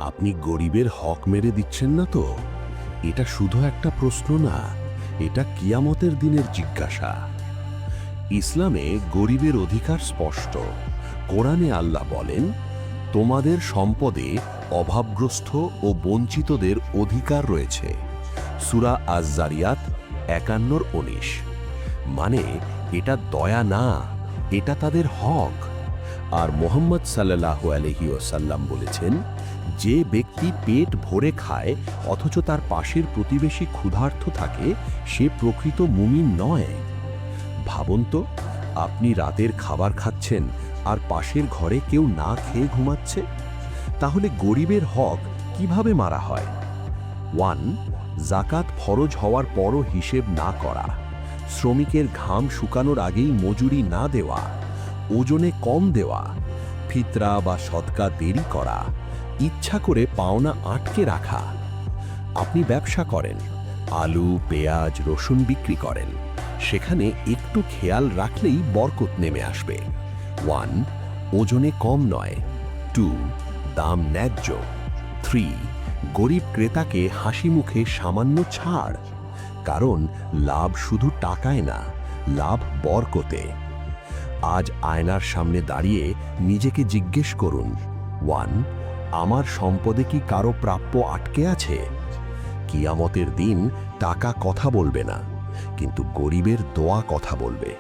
আপনি গরিবের হক মেরে দিচ্ছেন না তো? এটা শুধু একটা প্রশ্ন না, এটা কিয়ামতের দিনের জিজ্ঞাসা। ইসলামে গরিবের অধিকার স্পষ্ট। কোরআনে আল্লাহ বলেন, তোমাদের সম্পদে অভাবগ্রস্ত ও বঞ্চিতদের অধিকার রয়েছে। সূরা আজ-জারিয়াত ৫১-১৯। মানে এটা দয়া না, এটা তাদের হক। আর মুহাম্মদ সাল্লাল্লাহু আলাইহি ওয়াসাল্লাম বলেছেন, যে ব্যক্তি পেট ভরে খায় অথচ তার পাশের প্রতিবেশী ক্ষুধার্ত থাকে, সে প্রকৃত মুমিন নয়। ভাবুন তো, আপনি রাতের খাবার খাচ্ছেন আর পাশের ঘরে কেউ না খেয়ে ঘুমাচ্ছে। তাহলে গরিবের হক কিভাবে মারা হয়? 1. জাকাত ফরজ হওয়ার পরও হিসেব না করা, শ্রমিকের ঘাম শুকানোর আগেই মজুরি না দেওয়া, ওজনে কম দেওয়া, ফিতরা বা সদকা দেরি করা, ইচ্ছা করে পাওনা আটকে রাখা। আপনি ব্যবসা করেন, আলু, পেঁয়াজ, রসুন বিক্রি করেন, সেখানে একটু খেয়াল রাখলেই বরকত নেমে আসবে। 1. ওজনে কম নয়। 2. দাম ন্যায্য। 3. গরিব ক্রেতাকে হাসি মুখে সামান্য ছাড়। কারণ লাভ শুধু টাকায় না, লাভ বরকতে। আজ আয়নার সামনে দাঁড়িয়ে নিজেকে জিজ্ঞেস করুন, 1. আমার সম্পদে কি কারো প্রাপ্য আটকে আছে? কিয়ামতের দিন টাকা কথা বলবে না, কিন্তু গরিবের দোয়া কথা বলবে।